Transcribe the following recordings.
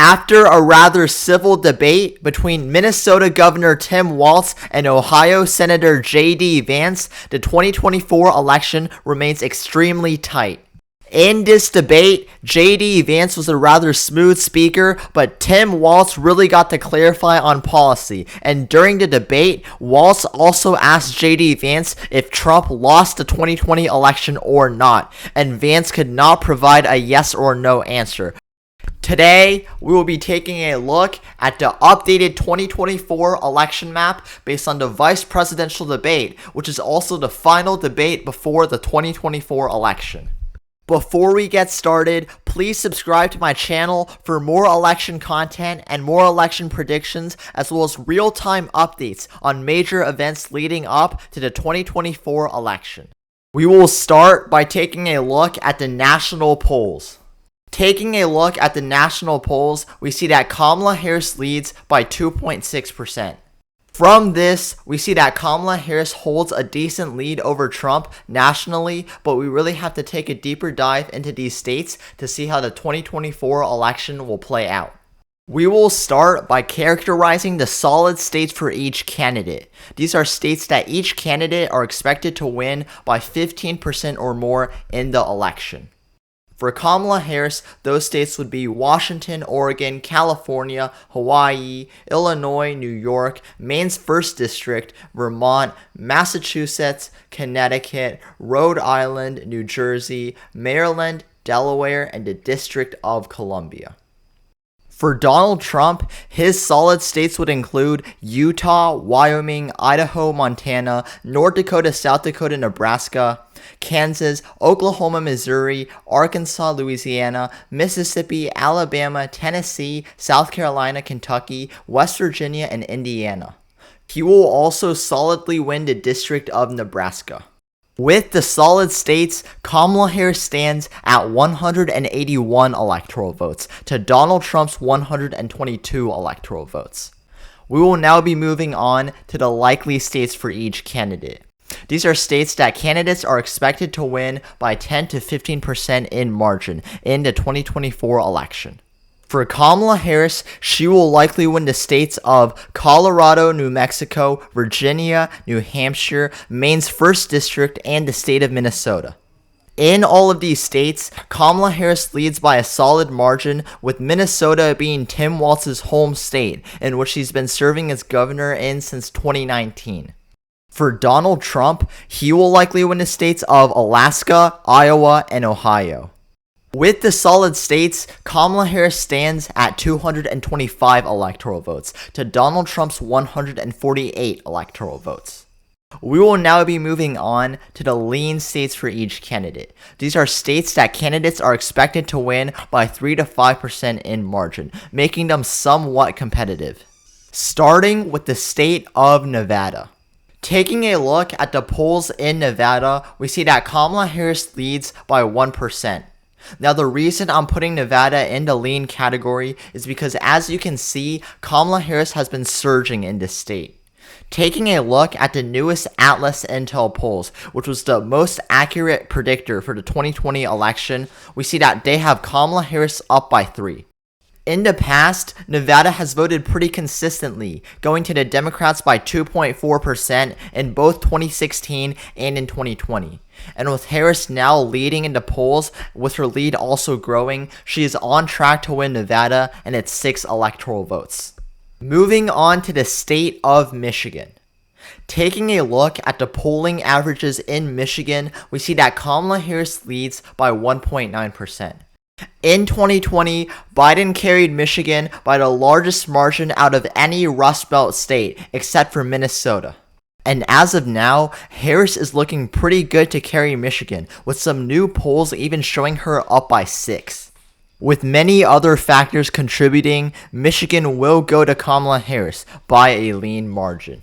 After a rather civil debate between Minnesota Governor Tim Walz and Ohio Senator J.D. Vance, the 2024 election remains extremely tight. In this debate, J.D. Vance was a rather smooth speaker, but Tim Walz really got to clarify on policy. And during the debate, Walz also asked J.D. Vance if Trump lost the 2020 election or not, and Vance could not provide a yes or no answer. Today, we will be taking a look at the updated 2024 election map based on the vice presidential debate, which is also the final debate before the 2024 election. Before we get started, please subscribe to my channel for more election content and more election predictions, as well as real-time updates on major events leading up to the 2024 election. We will start by taking a look at the national polls. Taking a look at the national polls, we see that Kamala Harris leads by 2.6%. From this, we see that Kamala Harris holds a decent lead over Trump nationally, but we really have to take a deeper dive into these states to see how the 2024 election will play out. We will start by characterizing the solid states for each candidate. These are states that each candidate are expected to win by 15% or more in the election. For Kamala Harris, those states would be Washington, Oregon, California, Hawaii, Illinois, New York, Maine's 1st District, Vermont, Massachusetts, Connecticut, Rhode Island, New Jersey, Maryland, Delaware, and the District of Columbia. For Donald Trump, his solid states would include Utah, Wyoming, Idaho, Montana, North Dakota, South Dakota, Nebraska, Kansas, Oklahoma, Missouri, Arkansas, Louisiana, Mississippi, Alabama, Tennessee, South Carolina, Kentucky, West Virginia, and Indiana. He will also solidly win the District of Nebraska. With the solid states, Kamala Harris stands at 181 electoral votes to Donald Trump's 122 electoral votes. We will now be moving on to the likely states for each candidate. These are states that candidates are expected to win by 10 to 15% in margin in the 2024 election. For Kamala Harris, she will likely win the states of Colorado, New Mexico, Virginia, New Hampshire, Maine's 1st District, and the state of Minnesota. In all of these states, Kamala Harris leads by a solid margin, with Minnesota being Tim Walz's home state, in which he's been serving as governor in since 2019. For Donald Trump, he will likely win the states of Alaska, Iowa, and Ohio. With the solid states, Kamala Harris stands at 225 electoral votes to Donald Trump's 148 electoral votes. We will now be moving on to the lean states for each candidate. These are states that candidates are expected to win by 3 to 5% in margin, making them somewhat competitive. Starting with the state of Nevada. Taking a look at the polls in Nevada, we see that Kamala Harris leads by 1%. Now, the reason I'm putting Nevada in the lean category is because, as you can see, Kamala Harris has been surging in this state. Taking a look at the newest Atlas Intel polls, which was the most accurate predictor for the 2020 election, we see that they have Kamala Harris up by 3. In the past, Nevada has voted pretty consistently, going to the Democrats by 2.4% in both 2016 and in 2020. And with Harris now leading in the polls, with her lead also growing, she is on track to win Nevada and its 6 electoral votes. Moving on to the state of Michigan. Taking a look at the polling averages in Michigan, we see that Kamala Harris leads by 1.9%. In 2020, Biden carried Michigan by the largest margin out of any Rust Belt state, except for Minnesota. And as of now, Harris is looking pretty good to carry Michigan, with some new polls even showing her up by 6. With many other factors contributing, Michigan will go to Kamala Harris by a lean margin.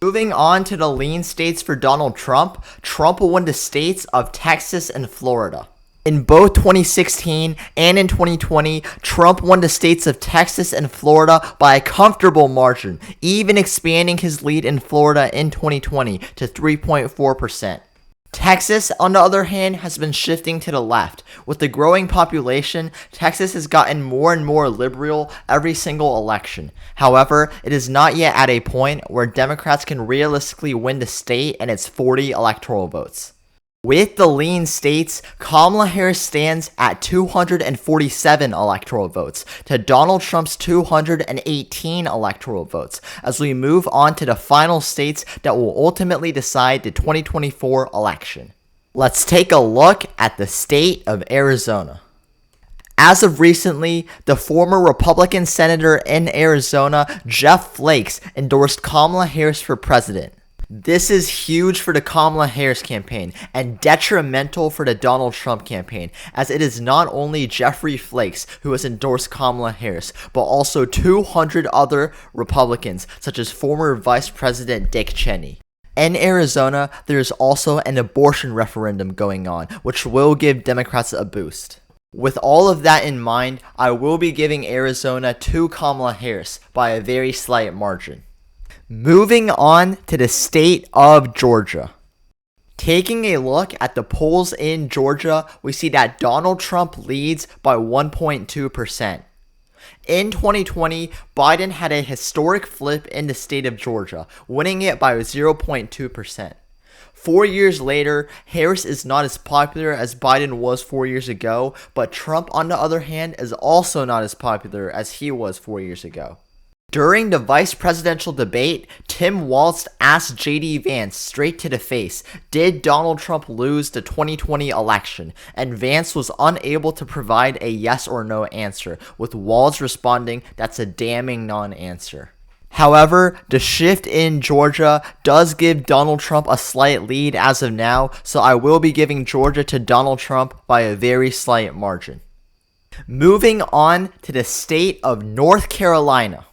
Moving on to the lean states for Donald Trump, Trump will win the states of Texas and Florida. In both 2016 and in 2020, Trump won the states of Texas and Florida by a comfortable margin, even expanding his lead in Florida in 2020 to 3.4%. Texas, on the other hand, has been shifting to the left. With the growing population, Texas has gotten more and more liberal every single election. However, it is not yet at a point where Democrats can realistically win the state and its 40 electoral votes. With the lean states, Kamala Harris stands at 247 electoral votes to Donald Trump's 218 electoral votes as we move on to the final states that will ultimately decide the 2024 election. Let's take a look at the state of Arizona. As of recently, the former Republican senator in Arizona, Jeff Flake, endorsed Kamala Harris for president. This is huge for the Kamala Harris campaign and detrimental for the Donald Trump campaign, as it is not only Jeffrey Flake who has endorsed Kamala Harris, but also 200 other Republicans, such as former Vice President Dick Cheney. In Arizona, there is also an abortion referendum going on, which will give Democrats a boost. With all of that in mind, I will be giving Arizona to Kamala Harris by a very slight margin. Moving on to the state of Georgia. Taking a look at the polls in Georgia, we see that Donald Trump leads by 1.2%. In 2020, Biden had a historic flip in the state of Georgia, winning it by 0.2%. 4 years later, Harris is not as popular as Biden was 4 years ago, but Trump, on the other hand, is also not as popular as he was 4 years ago. During the vice presidential debate, Tim Walz asked J.D. Vance straight to the face, did Donald Trump lose the 2020 election? And Vance was unable to provide a yes or no answer, with Walz responding, that's a damning non-answer. However, the shift in Georgia does give Donald Trump a slight lead as of now, so I will be giving Georgia to Donald Trump by a very slight margin. Moving on to the state of North Carolina.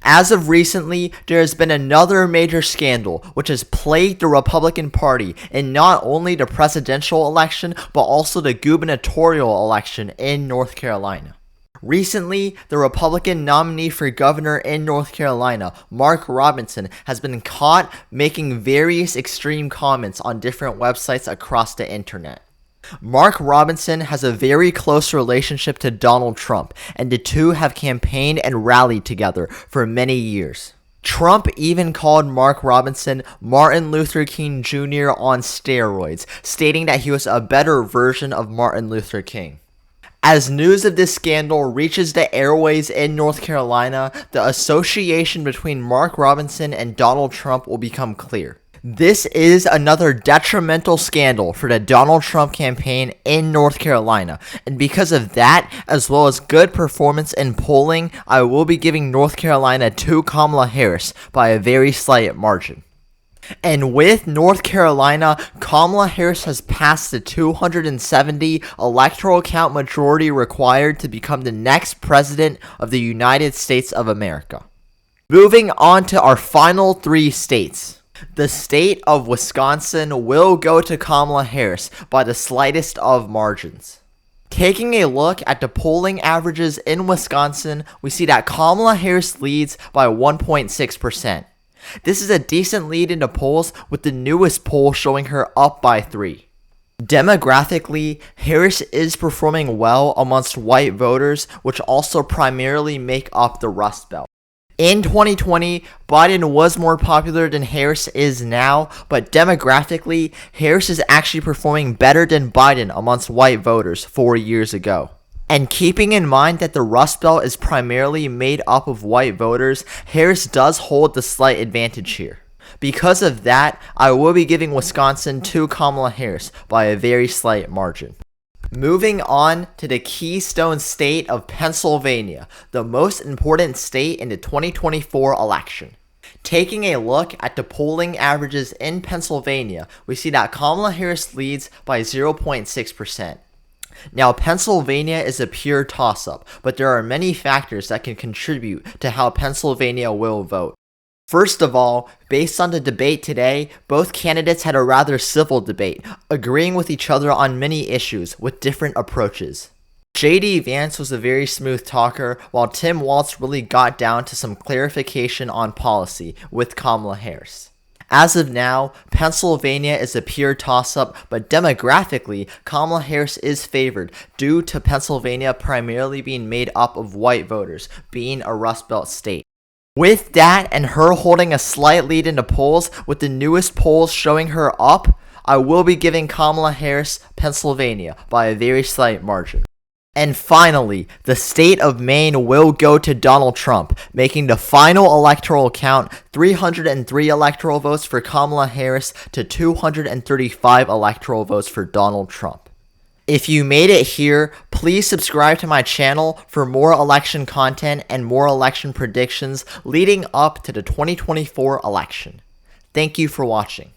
As of recently, there has been another major scandal which has plagued the Republican Party in not only the presidential election, but also the gubernatorial election in North Carolina. Recently, the Republican nominee for governor in North Carolina, Mark Robinson, has been caught making various extreme comments on different websites across the internet. Mark Robinson has a very close relationship to Donald Trump, and the two have campaigned and rallied together for many years. Trump even called Mark Robinson Martin Luther King Jr. on steroids, stating that he was a better version of Martin Luther King. As news of this scandal reaches the airways in North Carolina, the association between Mark Robinson and Donald Trump will become clear. This is another detrimental scandal for the Donald Trump campaign in North Carolina, and because of that, as well as good performance in polling, I will be giving North Carolina to Kamala Harris by a very slight margin. And with North Carolina, Kamala Harris has passed the 270 electoral count majority required to become the next president of the United States of America. Moving on to our final three states. The state of Wisconsin will go to Kamala Harris by the slightest of margins. Taking a look at the polling averages in Wisconsin, we see that Kamala Harris leads by 1.6%. This is a decent lead in the polls, with the newest poll showing her up by 3. Demographically, Harris is performing well amongst white voters, which also primarily make up the Rust Belt. In 2020, Biden was more popular than Harris is now, but demographically, Harris is actually performing better than Biden amongst white voters 4 years ago. And keeping in mind that the Rust Belt is primarily made up of white voters, Harris does hold the slight advantage here. Because of that, I will be giving Wisconsin to Kamala Harris by a very slight margin. Moving on to the keystone state of Pennsylvania, the most important state in the 2024 election. Taking a look at the polling averages in Pennsylvania, we see that Kamala Harris leads by 0.6%. Now, Pennsylvania is a pure toss-up, but there are many factors that can contribute to how Pennsylvania will vote. First of all, based on the debate today, both candidates had a rather civil debate, agreeing with each other on many issues with different approaches. J.D. Vance was a very smooth talker, while Tim Walz really got down to some clarification on policy with Kamala Harris. As of now, Pennsylvania is a pure toss-up, but demographically, Kamala Harris is favored due to Pennsylvania primarily being made up of white voters, being a Rust Belt state. With that and her holding a slight lead in the polls, with the newest polls showing her up, I will be giving Kamala Harris Pennsylvania by a very slight margin. And finally, the state of Maine will go to Donald Trump, making the final electoral count 303 electoral votes for Kamala Harris to 235 electoral votes for Donald Trump. If you made it here, please subscribe to my channel for more election content and more election predictions leading up to the 2024 election. Thank you for watching.